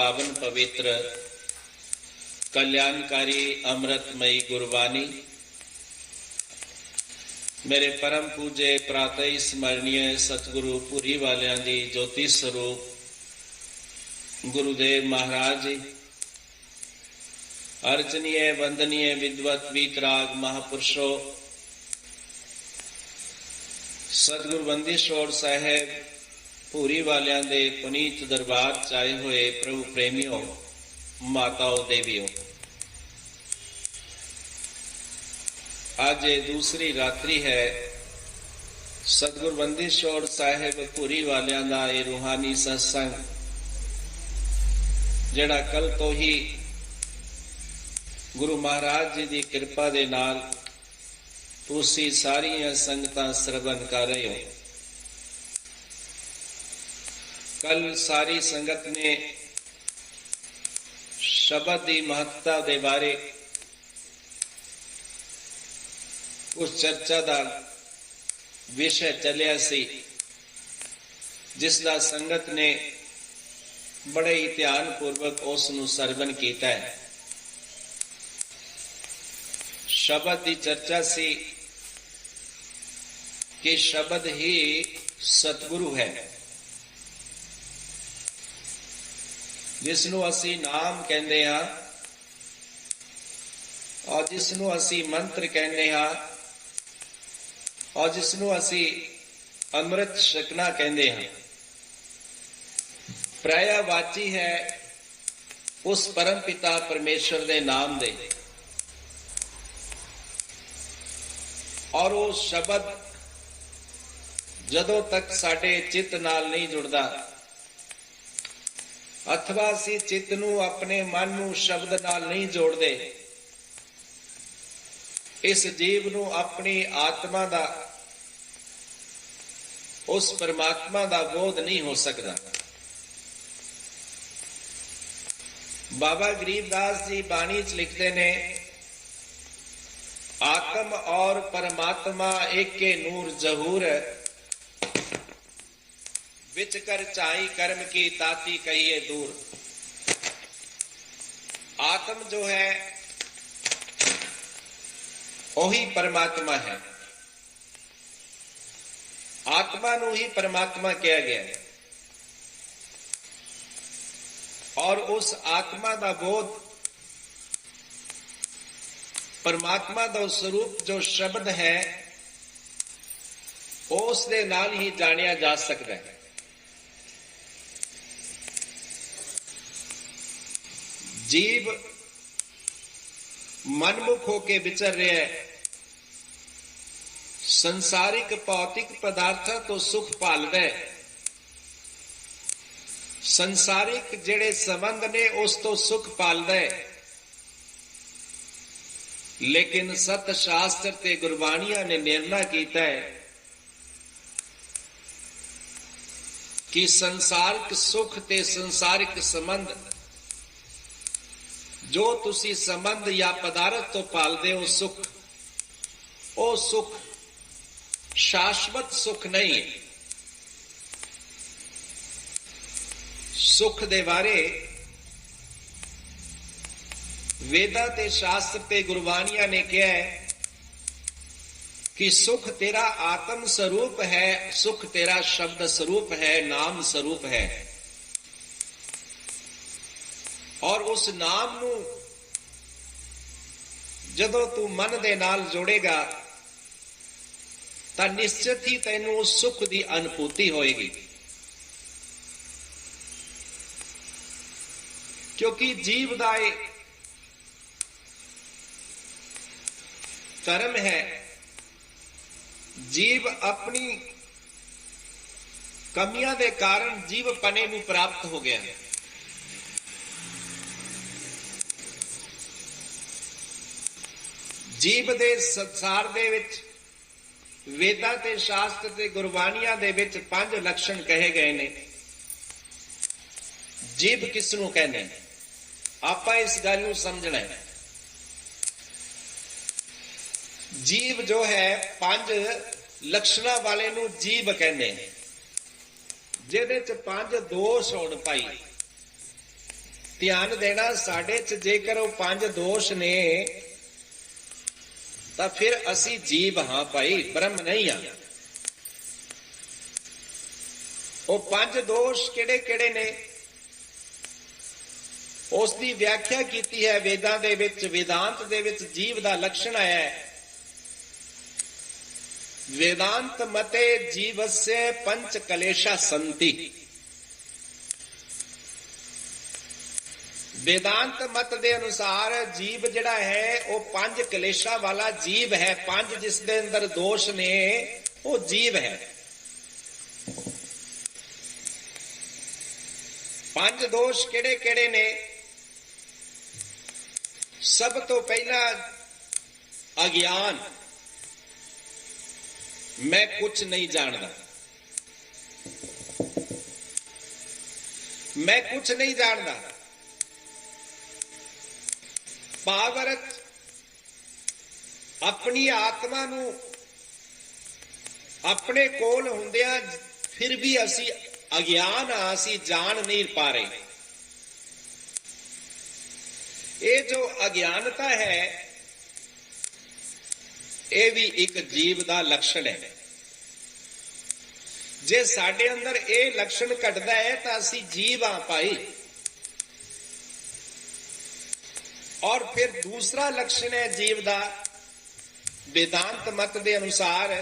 पावन पवित्र कल्याणकारी अमृतमयी गुरबानी मेरे परम पूजे प्रातः स्मरणीय सतगुरु पुरी वालियां दी ज्योति स्वरूप गुरुदेव महाराज जी, अर्चनीय वंदनीय विद्वत वीतराग महापुरुषों, सतगुरु बंदिशोर साहेब पूरी वालियां दे पुनीत दरबार चाहे हुए प्रभु प्रेमियों, माताओं, देवियों, आज ये दूसरी रात्रि है सतगुरु बंदिशोर साहेब पूरी वालियां दा ये रूहानी सत्संग जिहड़ा कल तो ही गुरु महाराज जी की कृपा दे नाल तुसी सारियां संगतां श्रवण कर रहे हो। कल सारी संगत ने शब्द की महत्ता के बारे उस चर्चा का विषय चलिया सी, जिसका संगत ने बड़े ही ध्यान पूर्वक उसनू श्रवण किया है। शब्द की चर्चा सी कि शब्द ही सतगुरु है, जिसनू असी नाम कहते हाँ और जिसनू असी मंत्र कहते हाँ और जिसनू असी अमृत छकना कहते हैं। पर्यायवाची है उस परम पिता परमेश्वर के नाम दे, और वो शब्द जदों तक साडे चित्त नाल नहीं जुड़ता अथवा असी चित्त नू अपने मन नू शब्द नाल नहीं जोड़ते, इस जीव नू अपनी आत्मा दा उस परमात्मा दा बोध नहीं हो सकता। बाबा गरीबदास जी बाणी च लिखते ने, आत्म और परमात्मा एक के नूर जहूर, विच कर चाई कर्म की ताती कहिए दूर। आत्म जो है वही परमात्मा है, आत्मा नू ही परमात्मा कहा गया है, और उस आत्मा का बोध परमात्मा का स्वरूप जो शब्द है उस दे नाल ही जानिया जा सकता है। जीव मनमुख होके विचर रहा है, संसारिक भौतिक पदार्थों तो सुख पालदा है, संसारिक जेड़े संबंध ने उस तो सुख पालदा है, लेकिन सत शास्त्र ते गुरबाणियां ने निर्णय किया है कि संसारिक सुख ते संसारिक संबंध जो तुसी संबंध या पदार्थ तो पालदे हो सुख, ओ सुख शाश्वत सुख नहीं है। सुख दे बारे वेदा ते शास्त्र ते गुरबानियां ने कहा है कि सुख तेरा आत्म स्वरूप है, सुख तेरा शब्द स्वरूप है, नाम स्वरूप है, और उस नाम नू जदों तू मन दे नाल जोड़ेगा तां निश्चित ही तैनू उस सुख की अनुभूति होएगी, क्योंकि जीव दा कर्म है, जीव अपनी कमियां दे कारण जीव पने नू प्राप्त हो गया है। जीव दे संसार दे विच वेदा ते शास्त्र ते गुरबानियां दे विच 5 लक्षण कहे गए ने। जीव किसनू कहने, आपां इस गल नू समझना है। जीव जो है 5 लक्षणा वाले नू जीव कहने, जिहदे च 5 दोष होण पाई। ਧਿਆਨ ਦੇਣਾ ਸਾਡੇ 'ਚ ਜੇਕਰ ਉਹ 5 ਦੋਸ਼ ਨੇ ਤਾਂ ਫਿਰ ਅਸੀਂ ਜੀਵ ਹਾਂ ਭਾਈ, ਬ੍ਰਹਮ ਨਹੀਂ ਆ। ਉਹ 5 ਦੋਸ਼ ਕਿਹੜੇ ਕਿਹੜੇ ਨੇ ਉਸ ਦੀ ਵਿਆਖਿਆ ਕੀਤੀ ਹੈ ਵੇਦਾਂ ਦੇ ਵਿੱਚ। वेदांत ਦੇ ਵਿੱਚ ਜੀਵ ਦਾ ਲਕਸ਼ਣ ਆਇਆ ਹੈ। वेदांत मते जीवस्य पंच कलेशा संति। वेदांत मत दे अनुसार जीव जड़ा है वो 5 कलेशा वाला जीव है। 5 जिस दे अंदर दोष ने वो जीव है। 5 दोष केड़े केड़े ने? सब तो पहला अज्ञान, मैं कुछ नहीं जानता, मैं कुछ नहीं जानता। पावरत अपनी आत्मा नू अपने कोल हुंदियां फिर भी असी अज्ञान आ, असी जान नहीं पा रहे। ये जो अज्ञानता है ये भी एक जीव का लक्षण है। जे साडे अंदर ये लक्षण घटदा है तो असी जीव हाँ भाई। और फिर दूसरा लक्षण है जीव का वेदांत मत के अनुसार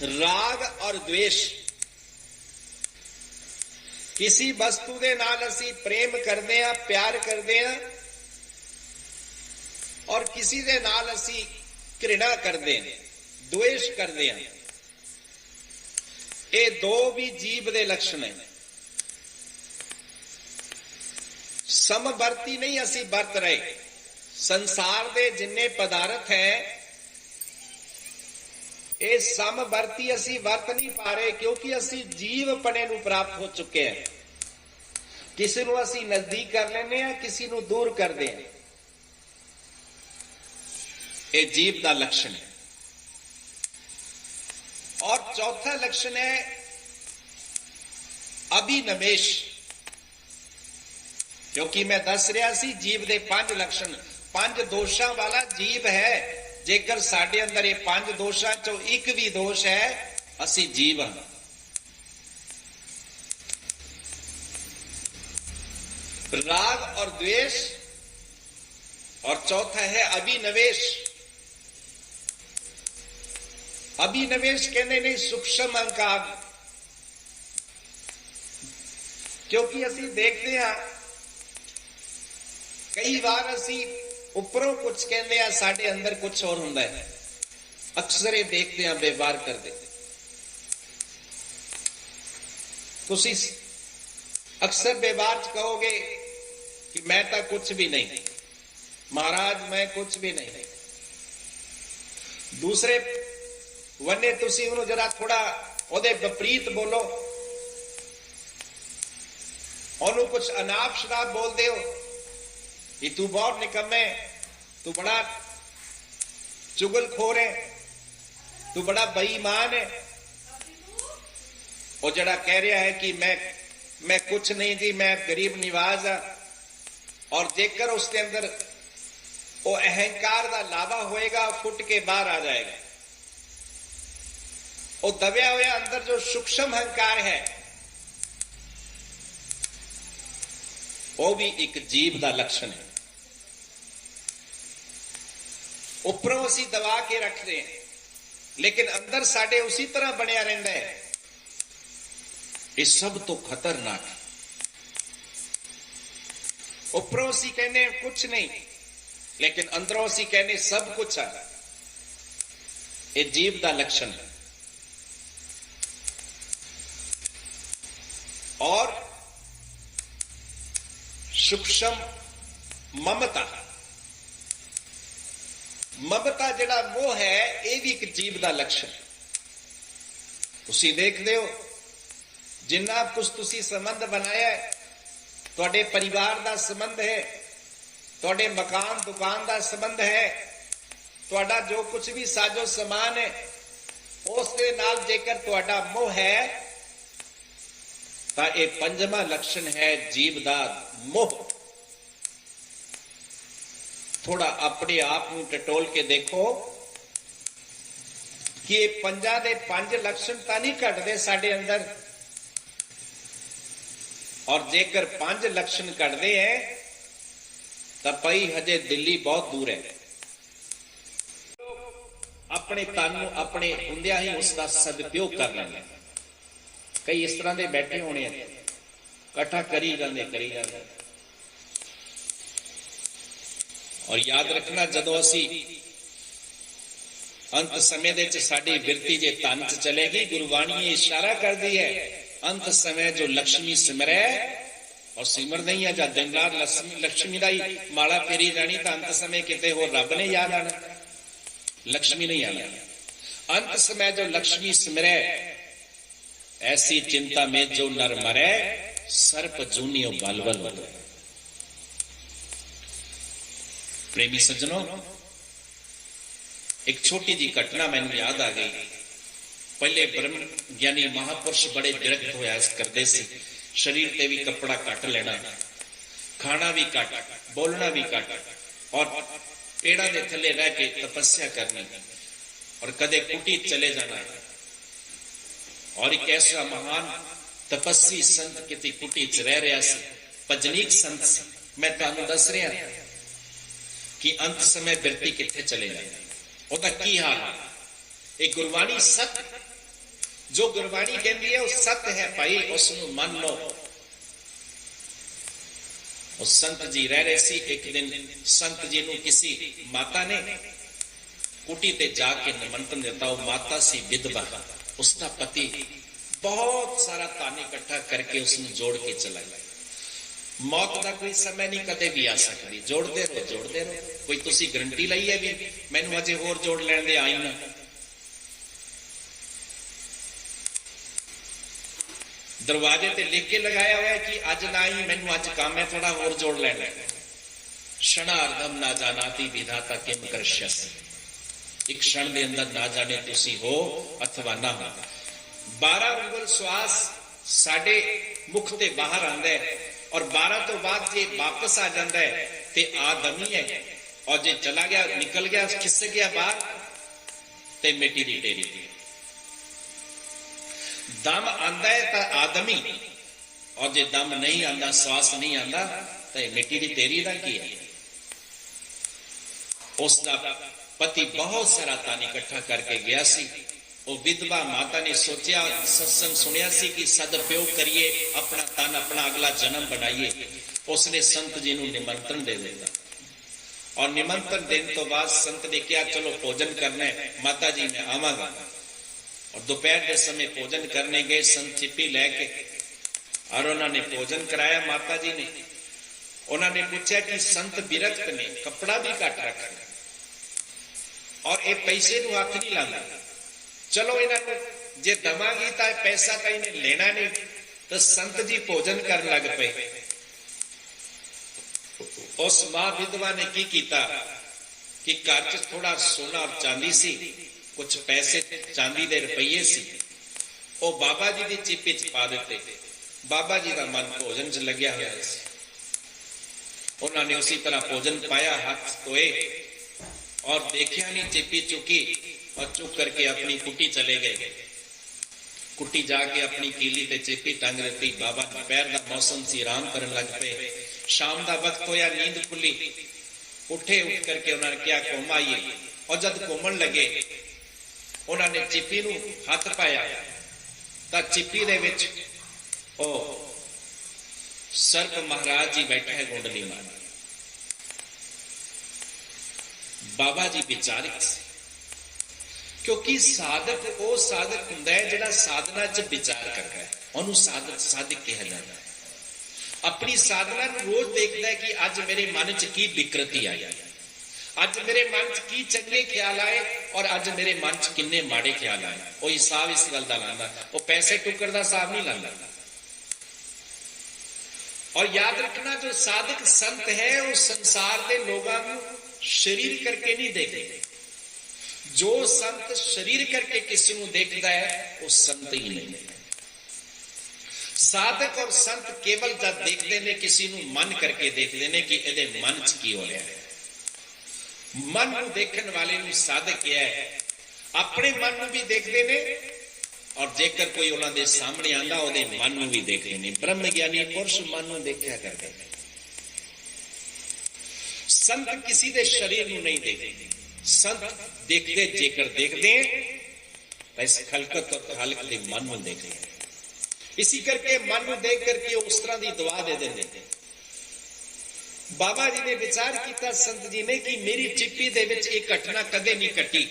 राग और द्वेष। किसी वस्तु के नाल असी प्रेम करते हैं, प्यार करते हैं, और किसी दे नाल असी घृणा करते हैं, द्वेष करते हैं। ये दो भी जीव दे लक्षण हैं। समवर्ती नहीं असी बरत रहे। संसार दे जिन्ने पदार्थ हैं ये समवर्ती असी वर्त नहीं पा रहे, क्योंकि असी जीव पने नू प्राप्त हो चुके हैं। किसी नू असी नजदीक कर लेने हैं, किसी नू दूर कर दें। ये जीव का लक्षण है। और चौथा लक्षण है अभिनिवेश। क्योंकि मैं दस रहा सी जीव के 5 लक्षण, 5 दोषां वाला जीव है। जेकर साडे अंदर ये 5 दोषां चों एक भी दोष है असी जीव हां। राग और द्वेष, और चौथा है अभिनिवेश। अभिनिवेश कहने नहीं सूक्ष्म अहंकार। क्योंकि असी देखते हैं कई बार असी उपरों कुछ कहते हैं, साडे अंदर कुछ और हुंदा है। अक्सर ये देखते हैं व्यवहार करते। तुसी अक्सर व्यवहार कहोगे कि मैं तो कुछ भी नहीं, महाराज मैं कुछ भी नहीं। दूसरे वन्ने तुसी उन्होंने जरा थोड़ा ओदे विपरीत बोलो, ओनू कुछ अनाप शनाप बोल दे कि तू बहुत निकम्मे, तू बड़ा चुगलखोर है, तू बड़ा बेईमान है। वो जड़ा कह रहा है कि मैं कुछ नहीं जी, मैं गरीब निवाज हाँ। और जेकर उसके अंदर वो अहंकार का लावा होएगा, फुट के बाहर आ जाएगा। वो दबया हुआ अंदर जो सूक्ष्म अहंकार है वो भी एक जीव का लक्षण है। उपरों असी दबा के रख रहे हैं, लेकिन अंदर साडे उसी तरह बनया रहता है। ये सब तो खतरनाक है। उपरों असी कहने कुछ नहीं, लेकिन अंदरों असी कहने सब कुछ है। ये जीव का लक्षण है। और सूक्ष्म ममता, ममता जड़ा वो है, ये भी एक जीव का लक्षण है। तुसी देखते हो जिन्ना कुछ तुसी संबंध बनाया है, तुहाडे परिवार का संबंध है, तुहाडे मकान दुकान का संबंध है, तुहाडा जो कुछ भी साजो समान है, उस दे नाल जेकर तुहाडा मोह है ਤਾਂ ਇਹ ਪੰਜਵਾਂ ਲੱਛਣ ਹੈ ਜੀਵ ਦਾ ਮੋਹ। ਥੋੜਾ ਆਪਣੇ ਆਪ ਨੂੰ ਟਟੋਲ ਕੇ ਦੇਖੋ ਕਿ ਇਹ ਪੰਜਾਂ ਦੇ ਪੰਜ ਲੱਛਣ ਤਾਂ ਨਹੀਂ ਘਟਦੇ ਸਾਡੇ ਅੰਦਰ, ਔਰ ਜੇਕਰ ਪੰਜ ਲੱਛਣ ਘਟਦੇ ਹੈ ਤਾਂ ਭਾਈ ਹਜੇ ਦਿੱਲੀ ਬਹੁਤ ਦੂਰ ਹੈ। ਆਪਣੇ ਤਨ ਨੂੰ ਆਪਣੇ ਹੁੰਦਿਆਂ ਹੀ ਉਸ ਦਾ ਸਦਉਪਯੋਗ ਕਰ ਲੈਂਦੇ। ਕਈ ਇਸ ਤਰ੍ਹਾਂ ਦੇ ਬੈਠੇ ਹੋਣੇ ਆ, ਇਕੱਠਾ ਕਰੀ ਜਾਂਦੇ। ਔਰ ਯਾਦ ਰੱਖਣਾ, ਜਦੋਂ ਅਸੀਂ ਅੰਤ ਸਮੇਂ ਦੇ ਵਿੱਚ ਸਾਡੀ ਬਿਰਤੀ ਜੇ ਧਨ ਚ ਚਲੇਗੀ, ਗੁਰਬਾਣੀ ਇਸ਼ਾਰਾ ਕਰਦੀ ਹੈ ਅੰਤ ਸਮੇਂ ਜੋ ਲక్ష్ਮੀ ਸਿਮਰੈ, ਔਰ ਸਿਮਰ ਨਹੀਂ ਹੈ ਜਦ ਦਿਨ ਰਾਤ ਲక్ష్ਮੀ ਦਾ ਹੀ ਮਾਲਾ ਫੇਰੀ ਜਾਣੀ, ਤਾਂ ਅੰਤ ਸਮੇਂ ਕਿਤੇ ਹੋਰ ਰੱਬ ਨੇ ਯਾਦ ਆਣਾ, लक्ष्मी नहीं आना। अंत समय जो लक्ष्मी सिमरै, ऐसी चिंता में जो नर मरै, सर्प जूनियो बलबल हो। प्रेमी सज्जनों, एक छोटी जी घटना मैनू याद आ गई। पहले ब्रह्म ज्ञानी महापुरुष बड़े विरक्त होया करते सी, शरीर ते भी कपड़ा कट लेना, खाना भी कट, बोलना भी कट, और पेड़ा के थले रह के तपस्या करनी, और कदे कुटी चले जाना। और एक ऐसा महान तपस्वी संत किसी कुटी च रह रहा सी, भजनीक संत सी। मैं तुहानू दस रहा कि अंत समय बिरती किथे चले जाए, ओदा की हाल है। एक गुरबाणी सत्य, जो गुरबाणी कहती है वो सत्य है भाई, उसनू मन लो। उस संत जी रह रहे सी। एक दिन संत जी नू किसी माता ने कुटी ते जाके निमंत्रण दिता। वो माता सी विधवा, उसका पति बहुत सारा धन इकट्ठा करके उसने जोड़ के चला गया। मौत का कोई समय नहीं, कदे भी आ सकती। जोड़ते रहो। कोई तुसी गारंटी लई है भी मैनू अजे होर जोड़ लैण दे, आई ना। दरवाजे ते लिख के लगाया हुआ है कि अज ना ही मैनू अज काम है, थोड़ा होर जोड़ लेना। क्षणार्धम ना जानाति विधाता किम करश्यस। एक क्षण के अंदर ना जाने तुसी हो अथवा ना हो। 12 उंगल श्वास साडे मुख ते बाहर आंदा है, और 12 तो बाद जे वापस आ जाता है ते आदमी है, और जे चला गया निकल गया खिस गया बाहर ते मिट्टी दी ढेरी। दम आंदा है तो आदमी, और जे दम नहीं आंदा, श्वास नहीं आंदा, तो मिट्टी की तेरी का की है। उसका पति बहुत सारा धन इकट्ठा करके गया सी। वो विधवा माता ने सोचा, सत्संग सुनिया सी कि सदउपयोग करिए, अपना तन अपना अगला जन्म बनाइए। उसने संत जी को निमंत्रण दे दिया, और निमंत्रण देने तो बाद संत ने कहा चलो भोजन करना है। माता जी मैं आवांगा। और दोपहर के समय भोजन करने गए संत चिप्पी लैके, और उन्होंने भोजन कराया। माता जी ने उन्होंने पूछा कि संत विरक्त ने, कपड़ा भी घट रखा, और ये पैसे नू हथ नहीं लाता, चलो इन्होंने जे दवांगी तो पैसा तो इन्हें लेना नहीं। तो संत जी भोजन कर लग पे। उस मां विधवा ने की कीता कि घर च थोड़ा सोना और चांदी सी, कुछ पैसे चांदी दे रुपये सी, वो बाबा जी की चिप्पी च पा दिते। बाबा जी का मन भोजन च लग्या होया सी। उन्होंने उसी तरह भोजन पाया, हाथ धोए, और देखिया नहीं, चिप्पी चुकी और चुक करके अपनी कुटी चले गए। कुटी जाके अपनी कीली ते चिप्पी टंग दी। बाबा दोपहर का मौसम सी, आराम करन लग पे। शाम का वक्त होया, नींद खुली, उठे। उठ करके उन्होंने क्या घूम आइए, और जब घूमन लगे उन्होंने चिप्पी नू हथ पाया, तो चिप्पी दे विच ओ सर्प महाराज जी बैठे है गुंडली मार। बाबा जी विचारिक से, क्योंकि साधक वो साधक हुंदा है जिहड़ा साधना च विचार करता है, उन्होंने साधक कहा जाता है। अपनी साधना नू रोज देखता है कि अज मेरे मन च की विकृति आई, अज मेरे मन च की चंगे ख्याल आए, और अज मेरे मन च किन्ने माड़े ख्याल आए। वो हिसाब इस गल का लांदा, वो पैसे टुकर का हिसाब नहीं लांदा। और याद रखना, जो साधक संत है वो संसार के लोगों को शरीर करके नहीं देखते। जो संत शरीर करके किसी को देखता है वो संत ही नहीं। साधक और संत केवल जब देखते ने किसी ਨੂੰ मन करके देखते ने कि ਇਹਦੇ मन च की हो रहा है। मन ਨੂੰ देखने वाले ਨੂੰ साधक है, अपने मन ਨੂੰ भी देखते ने और जेकर कोई ਉਹਨਾਂ ਦੇ ਸਾਹਮਣੇ ਆਂਦਾ ਉਹਦੇ मन ਨੂੰ ਵੀ ਦੇਖਦੇ ਨੇ। ब्रह्म ज्ञानी पुरुष मन ਨੂੰ देखा करते हैं। संत किसी दे शरीर ਨੂੰ नहीं देखते, संत देखते जेकर देखते हैं इस खलकत और खालिक के मन ਨੂੰ देखते हैं। इसी करके मन ਨੂੰ देख करके उस तरह की दुआ दे देते। बाबा जी ने विचार किया संत जी ने कि मेरी चिप्पी दे विच एक घटना कदे नहीं कटी,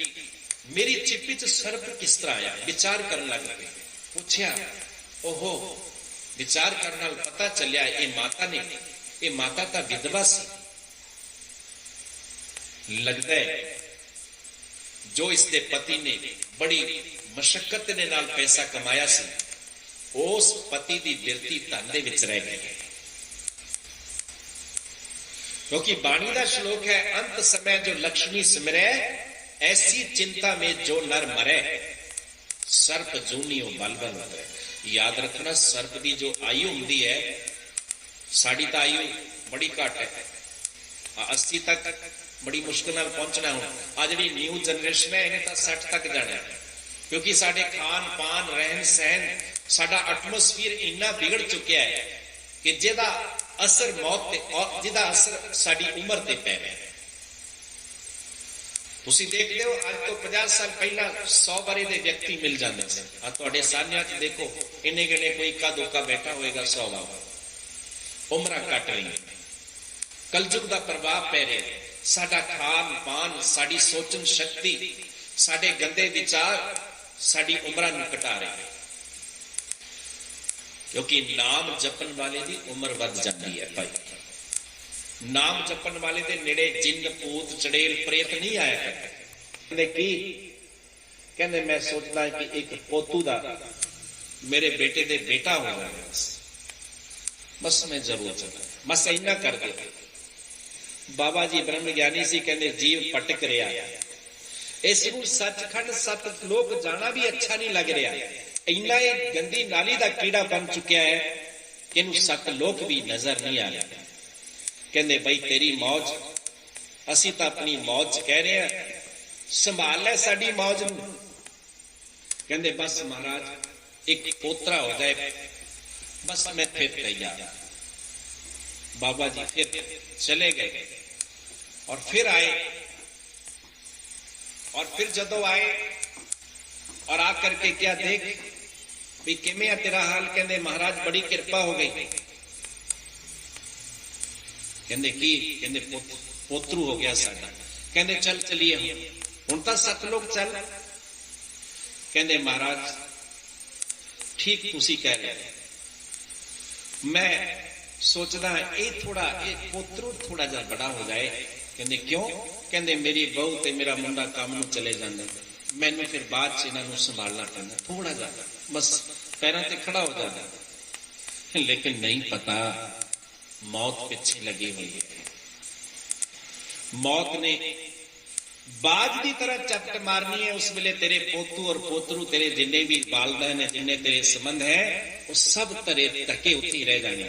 मेरी चिप्पी च सर्प किस तरह आया। विचार करने लग गए, पूछया ओहो, विचार करने नाल पता चलिया ये माता ने, ये माता तो विधवा सी, लगता है जो इसके पति ने बड़ी मशक्कत ने नाल पैसा कमाया सी, उस पति की बिरती धन दे विच रह गई है। क्योंकि बाणी का श्लोक है, अंत समय जो लक्ष्मी सिमरै ऐसी चिंता में जो नर मरे सर्प जूनियो बल बल उतरे। याद रखना सर्प की जो आयु होंगी है, साड़ी तो आयु बड़ी घट है, 80 तक बड़ी मुश्किल नाल पहुंचना हो। आ जी न्यू जनरेशन है इन्हें तो 60 तक जाना है, क्योंकि साडे खान पान रहन सहन साडा एटमोस्फीयर इन्ना बिगड़ चुका है कि जिहदा असर मौत ते और जिहदा असर साडी उम्र ते पै रहा है। तुसीं देखदे हो अज तो 50 साल पहला 100 बारे दे व्यक्ति मिल जाते थे। आ तुहाडे सामने च देखो इन्ने गिने कोई इक्का दुक्का बैठा होएगा, 100 बार उम्र घट रही, कलयुग का प्रभाव पै रहा है। साडा खान पान, साडी सोचन शक्ति, साडे गंदे विचार साडी उम्र नूं घटा रहे हैं, क्योंकि नाम जपन वाले की उम्र वध जाती है। भाई नाम जपन वाले के नेड़े जिन भूत चड़ेल प्रेत नहीं आया करते। की कहते मैं सोचता कि एक पोतू दा मेरे बेटे दे बेटा होगा, बस मैं जरूर चलता, बस इन्ना कर दे। बाबा जी ब्रह्म ज्ञानी सी, कहते जीव पटक रहा, इसनूं सचखंड सत लोक जाना भी अच्छा नहीं लग रहा। इन्ना एक गंदी नाली का कीड़ा बन चुका है कि इन्हू सत लोक भी नजर नहीं आ रहा। कहते बई तेरी मौज, असी तो अपनी मौज कह रहे हैं, संभाल लै साडी मौज नूं। कहते बस महाराज एक पोतरा हो जाए, बस मैं फिर तैयार। बाबा जी फिर चले गए और फिर आए, और फिर जदों आए और आकर के क्या देख भी किमें आ तेरा हाल। कहते महाराज बड़ी कृपा हो गई। कहते की, कहते पोतरू हो गया साडा। कहते चल चलिए हुण तां 7 लोग चल। कहते महाराज ठीक तुसी कह रहे, मैं सोचदा ये थोड़ा ये पोतरू थोड़ा जा बड़ा हो जाए। कहते क्यों? कहते मेरी बहू ते मेरा मुंडा काम नूं चले जांदे, मैनू फिर बाद च इन्हां नूं संभालना पैंदा, थोड़ा जा बस पैरों ते खड़ा हो जाता। लेकिन नहीं पता मौत पीछे लगी हुई है। मौत ने बाज की तरह चपट मारनी है। उस वेले तेरे पोतू और पोतरू तेरे जिन्ने भी बालदा ने, जिन्ने तेरे संबंध है, वो सब तेरे टके उत्थे ही रह जाने।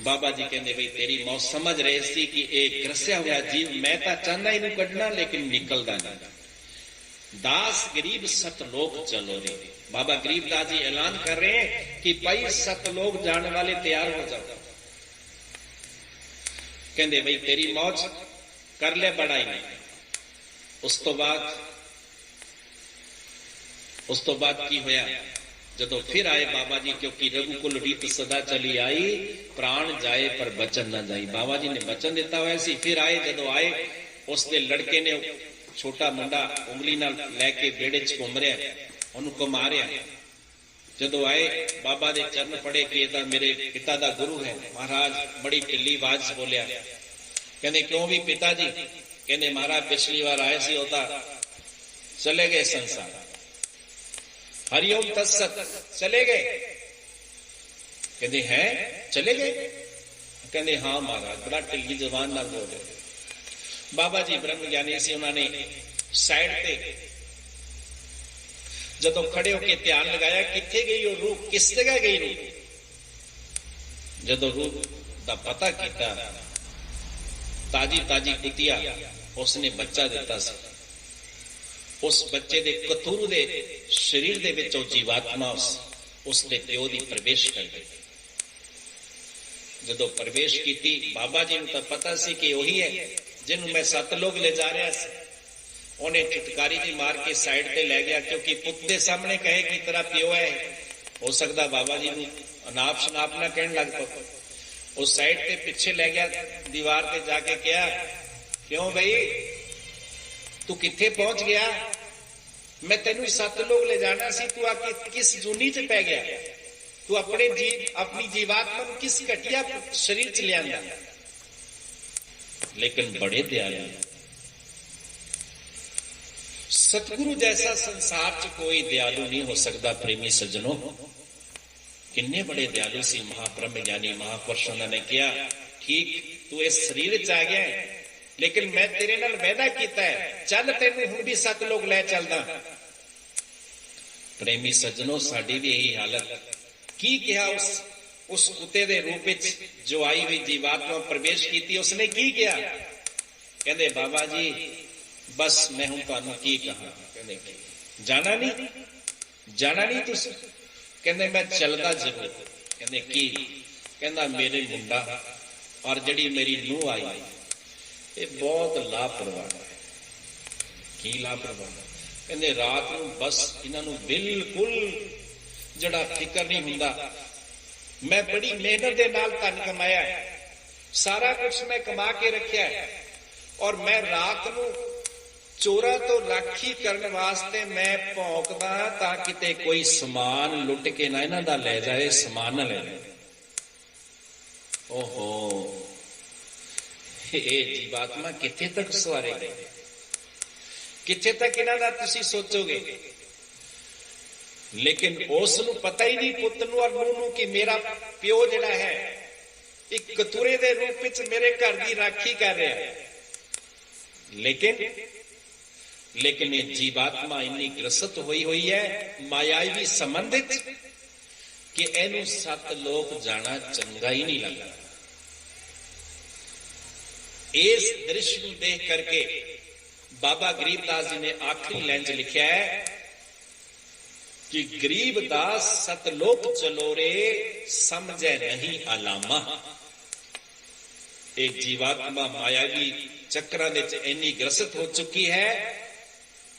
बाबा जी कहते भाई तेरी मौत समझ रहे सी कि एक ग्रसिया हुआ जीव, मैं तो चाहना इनू कढ़ना लेकिन निकलदा नहीं। दास गरीब सतलोक चलो रे। बाबा गरीबदास जी ऐलान कर रहे हैं कि भाई सतलोक जाने वाले तैयार हो जाओ। कहते भाई तेरी मौज कर ले बड़ा ही नहीं। उस तो बाद की होया, जदों फिर आए बाबा जी, क्योंकि रघुकुल रीत सदा चली आई, प्राण जाए पर बचन ना जाए। बाबा जी ने बचन दिता हुआ सी। फिर आए, जदों आए उसके लड़के ने छोटा मुंडा उंगली नाल लैके बेड़े च घूम रहा, उन्होंने घुमा रहा। जदों आए बाबा दे चरण पड़े कि ये मेरे पिता दा गुरु है। महाराज बड़ी ढिली आवाज बोलिया, कहते क्यों भी पिता जी? कहते महाराज पिछली बार आए सी होता चले गए संसार, हरिओम तत्सत चले गए। कहते हैं चले गए? कहते हाँ महाराज, बड़ा ढिली जबान नाल बोल रहे। बाबा जी ब्रह्म ज्ञानी से उन्होंने साइड पे जदों खड़े होके ध्यान लगाया किथे गई वो रूह, किस जगह गई रूह। जदों रूह का पता किया, ताजी ताजी कुतिया उसने बच्चा दिता सी। उस बच्चे दे कतूरू दे शरीर दे विचों जीवात्मा उसके प्यो दी प्रवेश कर गई। जदों प्रवेश की बाबा जी नूं तां पता सी कि वही है जिन्हों मैं सतलोक ले जा रहा सी। उन्हें टुटकारी जी मार के साइड पे लै गया, क्योंकि पुत के सामने कहे कि तेरा प्यो है, हो सकता बाबा जी नूं अनाप शनाप ना कहन लग पा। उस साइड पे पीछे लै गया, दीवार पे जाके कहा, क्यों भाई तू किथे पहुंच गया? मैं तेनू सतलोक ले जाना सी, तू आके किस जूनी च पै गया? तू अपनी जीवात्मा किस घटिया शरीर च लिया? लेकिन बड़े दयालु सतगुरु जैसा संसार च कोई दयालु नहीं हो सकता। प्रेमी सज्जनों, किन्ने बड़े दयालु सी महाब्रह्म ज्ञानी महापुरुष। उन्होंने कहा, ठीक तू इस शरीर च आ गया है, लेकिन मैं तेरे नाल वादा किया है, चल तेनू हुण भी सतलोक लै चलदा। प्रेमी सज्जनों, साडी भी यही हालत। की कहा उस कुत्ते दे रूप विच जो आई हुई जीवात्मा प्रवेश की, उसने की किया? कहंदे बाबा जी बस मैं हूं तुहानू की कहा। कहंदे जाना नहीं तुसीं? कहंदे मैं चलदा जरूर। कहंदे की? कहंदा मेरे मुंडा और जड़ी मेरी नूह आई ये बहुत लापरवाह है। की लापरवाह? कहंदे रात नूं बस इन्हां नूं बिल्कुल जड़ा फिक्र नहीं हुंदा। मैं बड़ी मेहनत दे नाल धन कमाया है, सारा कुछ मैं कमा के रखिया है, और मैं रात नूं चोरा तो राखी करने वास्ते मैं भौंकदा तां किते कोई समान लुट के ना इन्हां दा ले जाए, समान ना ले जाए। ओहो, ये जीवात्मा किथे तक सवारे गए, किथे तक इन्हां दा तुसीं सोचोगे? लेकिन उस नूं पता ही नहीं, पुत नूं और नूह नूं, कि मेरा प्यो जिहड़ा है एक कतूरे दे रूप विच मेरे घर की राखी कर रहा है। लेकिन ये जीवात्मा इन्नी ग्रसित हुई है मायावी संबंधित कि इनू सतलोक जाना चंगा ही नहीं लगता। इस दृश्य को देख करके बाबा गरीबदास जी ने आखिरी लाइन च लिखा है कि गरीबदास सतलोक चलो रे समझे नहीं अलामा। एक जीवात्मा मायावी चक्रां दे च इन्नी ग्रसित हो चुकी है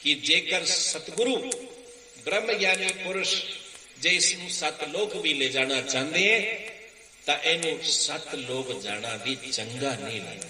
कि जेकर सतगुरु ब्रह्म ज्ञानी पुरुष जे इसनू सतलोक भी ले जाना चाहते हैं तो इनू सतलोक जाना भी चंगा नहीं लगता।